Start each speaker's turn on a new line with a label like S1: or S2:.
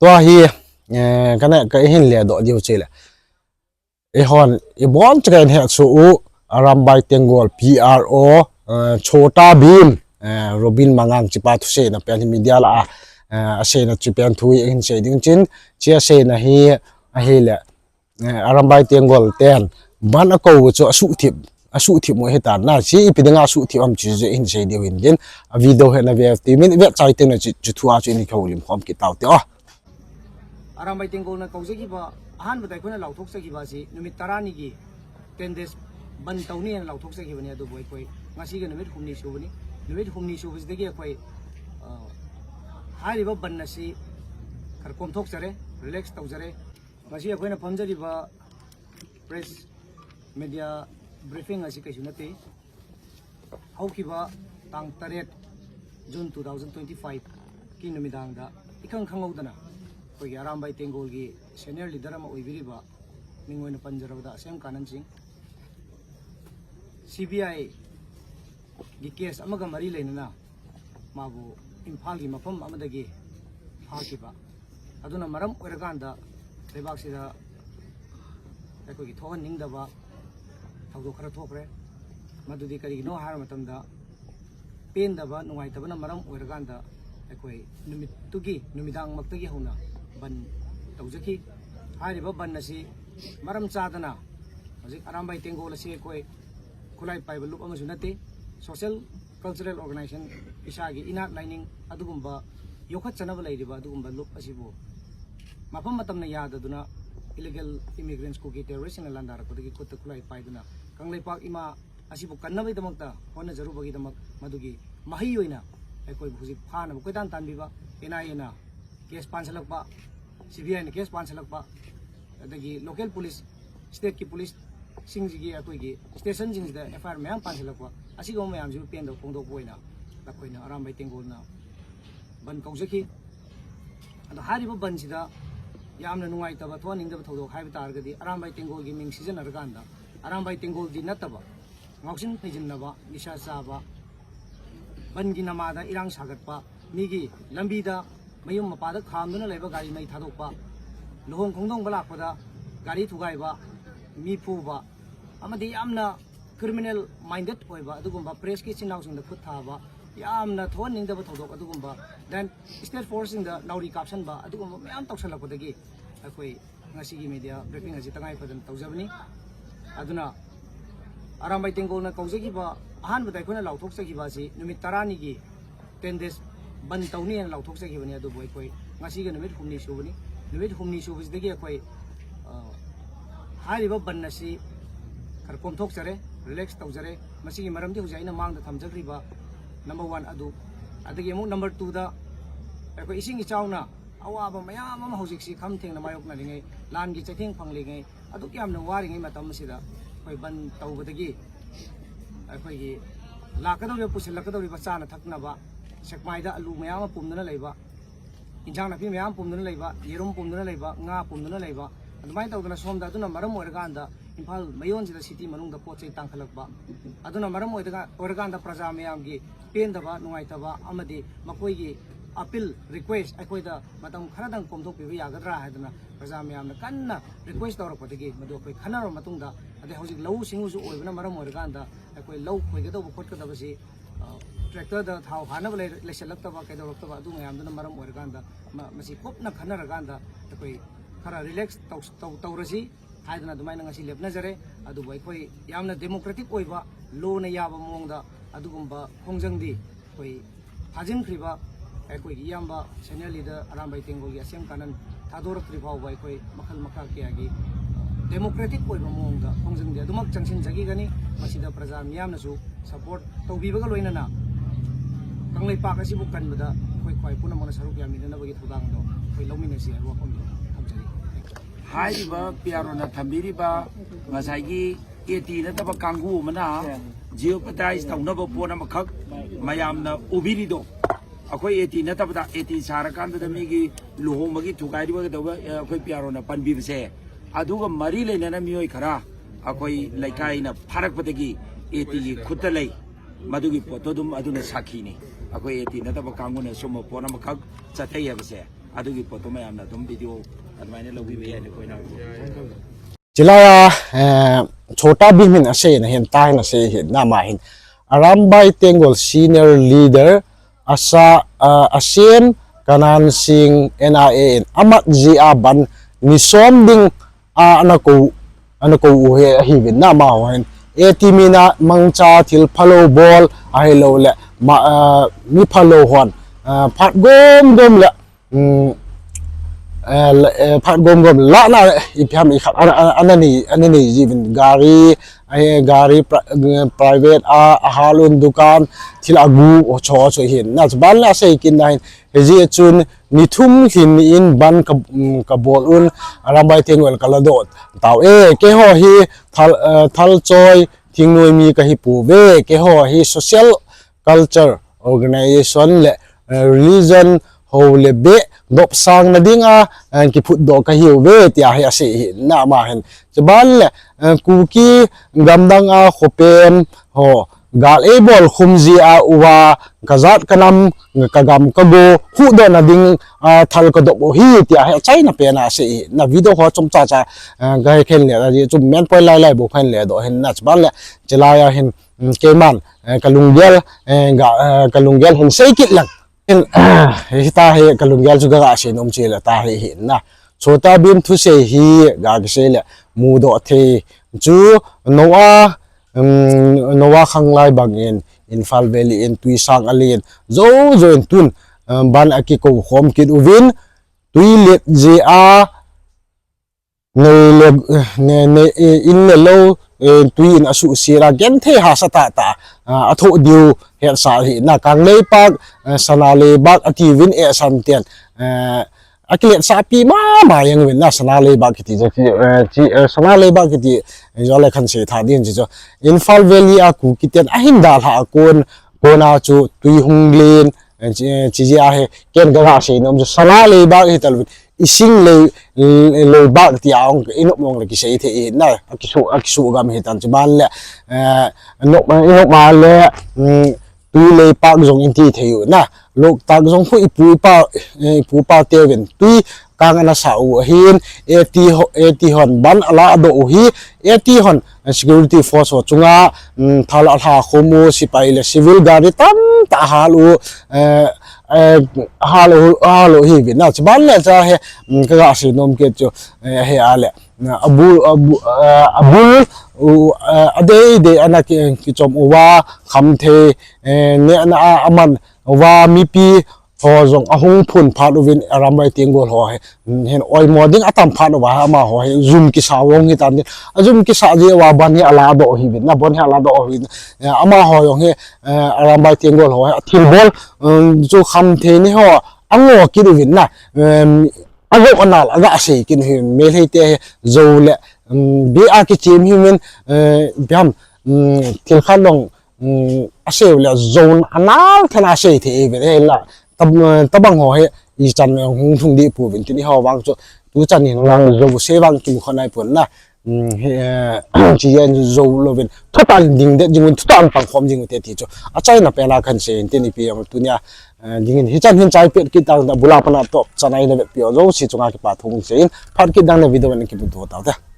S1: ตัวเฮียกันเนี่ยก็เห็นเลยดอกเดียวเฉยเลยฮอนบอลจะกันเหตุสู้อารามใบเตียงกอล PRO โชตาบินโรบินมังงจิปาทุเซนะเป็นมีเดียละเซนะจิเป็นทุยเห็นเสดิ้งจินเชียเซนะเฮียเลยอารามใบเตียงกอลเตียนบ้านอกูจะสุทิบมวยเหตุการณ์น่ะชีพิดึงสุทิบอันจีจะเห็นเสดิ้งเห็นกินวิดีโอเห็นนะเวฟทีมินเว็บไซต์เนี่ยจุดทัวร์จุดนี้เขาลิมความคิดเอาเถอะ
S2: Arambai Tengol na kausagiba ahan batay ko na lautok sa giba si numit tarani gi 10 days ban tawni na lautok sa giba ni adu boy koy ngasi ga numit humni shubani numit humni shubis degi koy hari ba ban na si kar kom thok sare relax taw sare ngasi koy na phamjari ba press media briefing asi kai sunate hauki ba tang 8 June 2025 ki numidang da ikang khangau dana कोई आरामबाई तेंगोल की senior leader में ओइबिरिबा मिंगोइन पंजरबदा same कानन Singh CBI की case अमगा मरी लेना माबू इम्फाल की मफम अमदगी फाकिबा अदुना मरम ओरगांदा लेबाक सिदा अखोगी थोहन निंगदबा थौदो खरा थोखरे मदुदी करिगिनो हार मतमदा पेनदबा नुंगाइतबना मरम ओरगांदा अखोई नुमितुगी नुमिदांग मक्तगी होना ban tawjaki hariba ban nasi maram chadana hojik Arambai Tengol asi koi khulai paiba lup amasu nate social cultural organization isagi inat lining adugumba yokhat chanaba leiriba adugumba lup asibu mapam matamna yadaduna illegal immigrants ko ki terrorist na landara ko dagi kutta khulai paiduna kanglaipak ima asibu kannabai damakta hona jarubagi damak madugi mahi oina ekoi hojik phana ko dan tanbiba NIA case पांचलकपा CBI ने case पांचलकपा अदगी local police state की police सिंगी अकोगी station जिंगदा FIR मैम पांचलकपा असिगो मैम जु पेन दो फोंदो पोइना तकोइना Arambai Tengol ना बन कौजकी अदो हारिबो बन सिदा यामना नुंगाइतबा थोनिंगदबा थौदो हाइबा तारगदी Arambai Tengol की Ming season अरगांदा Arambai Tengol the नतबा ngausin phejinnaba nisha chaba ban gi namada irang sagatpa migi lambida mayum mapada khamduna leba gari mai thadokpa lohong khongdong balakpada gari thugaiba mi phuba amadi yamna criminal minded oiba adugumba press ki chinaw sing da khut thaba yamna thon ning da ba thodok adugumba then state force in the nauri caption ba adugumba mayam tawsalakpadagi akoi ngasi gi media briefing aji tangai padan tawjabni aduna Arambai Tengol na kaujagi ba ahan badai ko na lauthok sa giba si numit tarani gi 10 days ban tawni na lauthok sa giba ni adu boy koi ngasi ga numit humni shubani numit humni shubis degi koi hariba ban na si kar kom thok sare relax taw jare masi gi maram di hujaina mang da thamjagri ba number 1 adu adagi mu number 2 da koi ising gi chawna awa ba mayam ma hojik si kham theng na mayok na lingai lan gi chathing phangli ngai adu kyam na wari ngai matam sida koi ban tawbadagi koi gi lakadawle pusilakadawle ba chana thakna ba sekmaida alu mayam pumdana leiba injang na phi mayam pumdana leiba yerum pumdana leiba nga pumdana leiba adumai tawdana somda aduna maram oirganda imphal mayon sida city manung da pochai tangkhalakba aduna maram oirganda praja mayam gi pendaba nungaitaba amadi makoi gi appeal request akoida matam kharadang komthok piba yagadra haidana praja mayam na kanna request tawrakpadagi madu akoi khanaro matungda ade hojik lau singusu oibana maram oirganda akoi lau khoigadaw khotgadaba si tractor da thau hanaba leselakta kaidawraktaba adu mayamduna maram oirganda masi kopna khanaraganda akoi khara relax tawrasi haidana adumaina ngasi lepnajare adu bai koi yamna democratic oiba law na yaba mongda adugumba khongjangdi koi hajinkhriba koi yamba senior leader Arambai Tengol gi asem kanan thadorakri phau bai koi makhal makha kya gi democratic oiba mongda khongjangdi adumak changsin jagi gani masida praja miyamna su support tawbibaga loina na kanglai pak asi bu kanbada koi koi puna mona saruk yamina na bagi thudang do koi lomina si arwa khom do thamjari
S3: haiba piaro na thambiri ba ngasai gi eti na taba kanggu mana jeopardize tawnaba pona makhak mayam na ubiri do akoi eti na taba eti sarakan da mi gi lohomagi thugai ba da akoi piaro na panbi se aduga mari le na mioi khara akoi laikai na pharak patagi eti gi khutta lei madugi poto dum aduna sakhi ni akoi eti na taba kangu na somo pona makhak chathai ya se ꯑꯗꯨꯒꯤ ꯄꯣꯠꯇꯣ ꯃꯌꯥꯝꯅ ꯑꯗꯨꯝ video ꯑꯗꯨꯃꯥꯏꯅ ꯂꯧꯕꯤꯕ ꯌꯥꯏ ꯑꯩꯈꯣꯏꯅ
S1: Chilaya chota bimin ase na hin tai na se hin na ma hin Arambai Tengol senior leader asa ASEAN kanan sing NIA amat ji aban ni som ding anako uhe hi bin na ma hin etimina mangcha til phalo ball ai lo le mi phalo hon phat gom le phat gom la na ipyam I khat anani jibin gari private halun dukan thil agu o cho hin na ban la sei kin nai heji chun nithum hin in ban ka bol un Arambai Tengol kaladot taw ke ho hi thal choi thingnoi mi ka hi pu ve ke ho hi social culture organization le religion ho le be dop sang na dinga ki phut do ka hiu ve tia hi ase na ma hen chaban le ku ki gamdang a khopen ho gal e bol khumji a uwa kazat kanam kagam kago hu do na ding thal ko do hi tia hi chaina pe na ase na video ho chum cha ga khen le ji chum men poi lai bo khen le do hen na chaban le chelaya hen keman kalunggel hen sei kit lang ta he kalunggel juga ga se nom chela ta he hin na chota bim thu se hi ga se le mu do the chu nowa khanglai bangin Infal Valley in tui sang alin zo in tun ban aki ko khom kit uvin tui let je a ne in le lo tui in asu sira gen the ha sa ta atho diu he sa hi na kang lei pak sana le bak ati win ehsan tian akilet sapi ma yang win na sana le bak ti sana le bak ti jole khan se tha din ji jo Infal Valley a ku kiten a hin dal ha kona chu tui hunglen chi ji a he ken ga se nom jo sana le bak hi tal ising le bak ti aung inop mong le ki se the na akisu gam hi tan ban le inop ma le tui le pak jong in ti theu na lok tak jong phu ipu pa teven tui kang ana sa u hin eti hon ban ala do hi eti hon security force ho chunga thala khomu sipai le civil guard tam ta halu halo hi vi na chaban le cha he ka si nom ke chu he ale abul ade ana ki chom uwa khamthe ne ana aman wa mipi ho jong ahung phun phat uvin Arambai Tengol ho hen oi moding atam phat wa ma ho zoom ki sawong hi tan azum ki sa je wa ban hi ala do hi bin na bon hi ala do hi ama ho yong he Arambai Tengol ho thil bol chu kham the ni ho ango ki du win na ago anal aga se kin hi mel he te zo le bi a ki chim human biam thil khalong ase le zone anal thana se the e la tabang ho he I chan hung thung di pu vin tini ho wang chu tu chan hin lang zo se wang tu khonai pun na chi yen zo lo vin total ding de jing total pang khom jing te ti chu a chai na pela khan se tini pi am tu nya ding hi chan hin chai pet ki tang da bula pana top chanai na pi zo si chunga ki pa thung se phat ki dang na video ban ki bu do ta